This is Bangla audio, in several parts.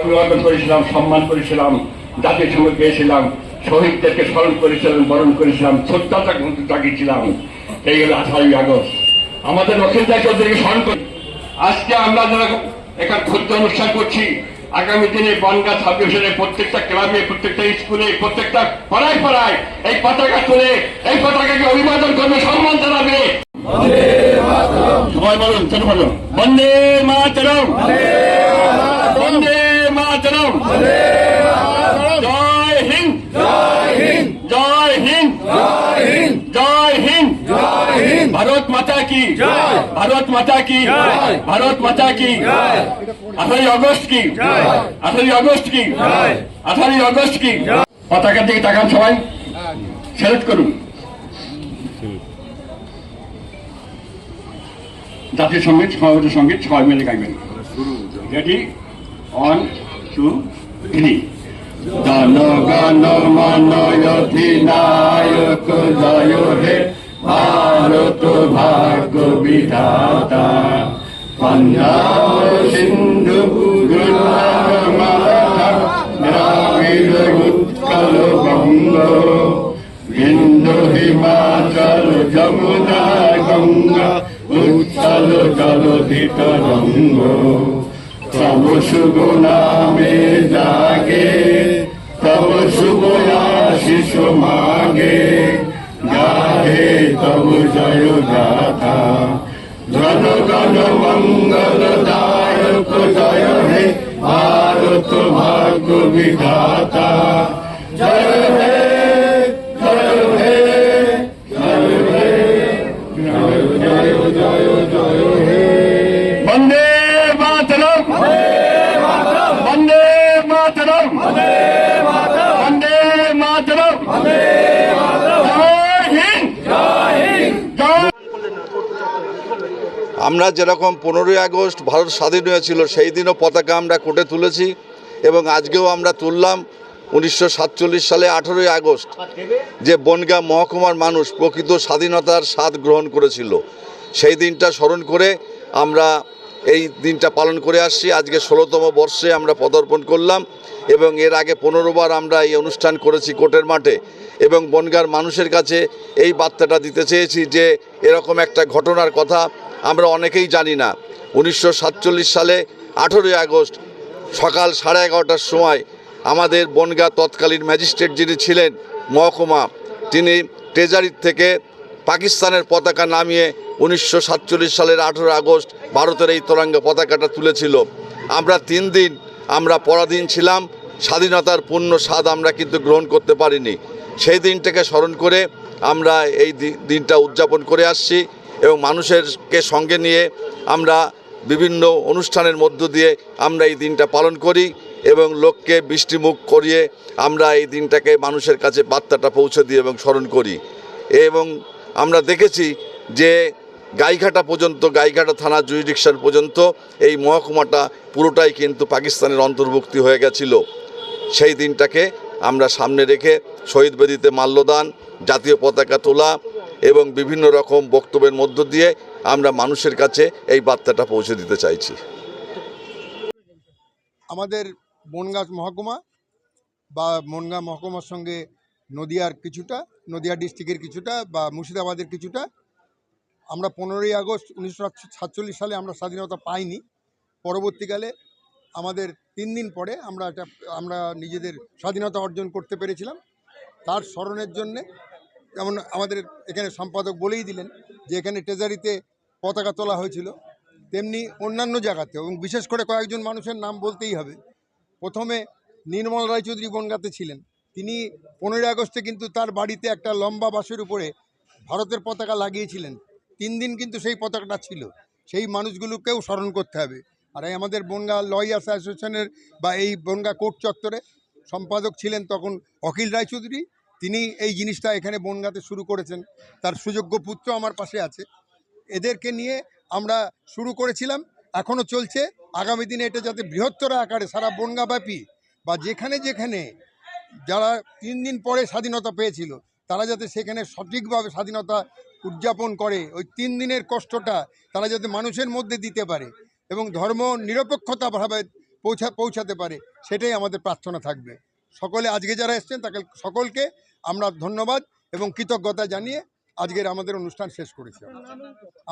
অভিবাদন করেছিলাম, সম্মান করেছিলাম, জাতির সঙ্গে গিয়েছিলাম, শহীদদেরকে স্মরণ করেছিলাম, বরণ করেছিলাম, শ্রদ্ধা জাগিয়েছিলাম। এই হলো 18ই আগস্ট। আমাদের লক্ষ্মীদাস চৌধুরীকে স্মরণ করি। আজকে আমরা যারা এখানে ক্ষুদ্র অনুষ্ঠান করছি, আগামী দিনে বনগাঁ সাব ডিভিশনের প্রত্যেকটা ক্লাবে, প্রত্যেকটা স্কুলে, প্রত্যেকটা পাড়ায় পাড়ায় এই পতাকা তুলে এই পতাকাকে অভিবাদন করবে, সম্মান জানাবে। সবাই বলুন, ছোট বলুন, বন্দে মাতরম, বন্দে মাতরম, জয় হিন্দ, জয় হিন্দ, জয় হিন্দ, জয় হিন্দ, জয় হিন্দ, জয় হিন্দ, ভারত মাতা কি জয়, ভারত মাতা কি জয়, ভারত মাতা কি জয়। 18ই আগস্ট কি জয়, 18ই আগস্ট কি জয়, 18ই আগস্ট কি জয়। পতাকার দিকে তাকান, সবাই স্যালুট করুন। জাতীয় সঙ্গীত, সমাবেশের সঙ্গীত সবাই মিলে গাইবেন। রেডি, 1 2 3। জন গণ মন অধিনায়ক জয় হে ভারত ভাগ্য বিধাতা, পাঞ্জাব সিন্ধু দ্রাবিড় উৎকল বঙ্গ, বিন্দু হিমাচল যমুনা গঙ্গা, উচ্ছল জলধি তরঙ্গ। তব শুভ নামে জাগে, তব শুভ আশিস মাগে, গাহে তব জয় গাথা। জন গণ মঙ্গল দায়ক জয় হে ভারত ভাগ্য বিধাতা, জয় হে, জয় হে, জয় হে, জয় জয় জয় জয় হে। বন্দে মাতরম, বন্দে মাতরম, বন্দে মাতরম, জয় হিন্দ, জয় হিন্দ, জয়। আমরা যেরকম 15ই আগস্ট ভারত স্বাধীন হয়েছিল সেই দিনও পতাকা আমরা কোটে তুলেছি এবং আজকেও আমরা তুললাম। 1947 সালে 18ই আগস্ট যে বনগাঁ মহকুমার মানুষ প্রকৃত স্বাধীনতার স্বাদ গ্রহণ করেছিল, সেই দিনটা স্মরণ করে আমরা এই দিনটা পালন করে আসছি। আজকে 16তম বর্ষে আমরা পদার্পণ করলাম এবং এর আগে 15 বার আমরা এই অনুষ্ঠান করেছি কোর্টের মাঠে। এবং বনগাঁর মানুষের কাছে এই বার্তাটা দিতে চেয়েছি যে এরকম একটা ঘটনার কথা আমরা অনেকেই জানি না। 1947 সালে 18ই আগস্ট সকাল 11:30টার সময় আমাদের বনগাঁ তৎকালীন ম্যাজিস্ট্রেট যিনি ছিলেন মহকুমা, তিনি ট্রেজারি থেকে পাকিস্তানের পতাকা নামিয়ে 1947 সালের 18 আগস্ট ভারতের এই তিরঙ্গা পতাকাটা তুলেছিল। আমরা 3 দিন আমরা পরাধীন ছিলাম, স্বাধীনতার পূর্ণ স্বাদ আমরা কিন্তু গ্রহণ করতে পারিনি। সেই দিনটাকে স্মরণ করে আমরা এই দিনটা উদযাপন করে আসছি এবং মানুষেরকে সঙ্গে নিয়ে আমরা বিভিন্ন অনুষ্ঠানের মধ্য দিয়ে আমরা এই দিনটা পালন করি এবং লোককে বৃষ্টিমুখ করিয়ে আমরা এই দিনটাকে মানুষের কাছে বার্তাটা পৌঁছে দিই এবং স্মরণ করি। এবং আমরা দেখেছি যে গাইঘাটা পর্যন্ত, গাইঘাটা থানা জুরিডিকশন পর্যন্ত এই মহকুমাটা পুরোটাই কিন্তু পাকিস্তানের অন্তর্ভুক্তি হয়ে গেছিল। সেই দিনটাকে আমরা সামনে রেখে শহীদ বেদিতে মাল্যদান, জাতীয় পতাকা তোলা এবং বিভিন্ন রকম বক্তব্যের মধ্য দিয়ে আমরা মানুষের কাছে এই বার্তাটা পৌঁছে দিতে চাইছি। আমাদের বনগাঁ মহকুমা বা বনগাঁ মহকুমার সঙ্গে নদিয়ার কিছুটা, নদিয়া ডিস্ট্রিক্টের কিছুটা বা মুর্শিদাবাদের কিছুটা, আমরা 15ই আগস্ট 1947 সালে আমরা স্বাধীনতা পাইনি। পরবর্তীকালে আমাদের 3 দিন পরে আমরা নিজেদের স্বাধীনতা অর্জন করতে পেরেছিলাম। তার স্মরণের জন্যে যেমন আমাদের এখানে সম্পাদক বলেই দিলেন যে এখানে ট্রেজারিতে পতাকা তোলা হয়েছিল, তেমনি অন্যান্য জায়গাতেও, এবং বিশেষ করে কয়েকজন মানুষের নাম বলতেই হবে। প্রথমে নির্মল রায়চৌধুরী বনগাঁতে ছিলেন, তিনি 15ই আগস্টে কিন্তু তার বাড়িতে একটা লম্বা বাঁশের উপরে ভারতের পতাকা লাগিয়েছিলেন। 3 দিন কিন্তু সেই পতাকাটা ছিল। সেই মানুষগুলোকেও স্মরণ করতে হবে। আর এই আমাদের বনগাঁ লয়ার্স অ্যাসোসিয়েশনের বা এই বনগাঁ কোর্ট চত্বরে সম্পাদক ছিলেন তখন অখিল রায়চৌধুরী, তিনি এই জিনিসটা এখানে বনগাঁতে শুরু করেছেন। তার সুযোগ্য পুত্র আমার পাশে আছে। এদেরকে নিয়ে আমরা শুরু করেছিলাম, এখনও চলছে। আগামী দিনে এটা যাতে বৃহত্তর আকারে সারা বনগাঁব্যাপী বা যেখানে যেখানে যারা 3 দিন পরে স্বাধীনতা পেয়েছিল তারা যাতে সেখানে সঠিকভাবে স্বাধীনতা উদযাপন করে, ওই 3 দিনের কষ্টটা তারা যাতে মানুষের মধ্যে দিতে পারে এবং ধর্ম নিরপেক্ষতাভাবে পৌঁছাতে পারে, সেটাই আমাদের প্রার্থনা থাকবে। সকলে আজকে যারা এসছেন তাকে সকলকে আমরা ধন্যবাদ এবং কৃতজ্ঞতা জানিয়ে আজকের আমাদের অনুষ্ঠান শেষ করেছি।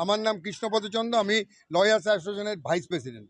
আমার নাম কৃষ্ণপদ চন্দ্র, আমি লয়ার্স অ্যাসোসিয়েশনের ভাইস প্রেসিডেন্ট।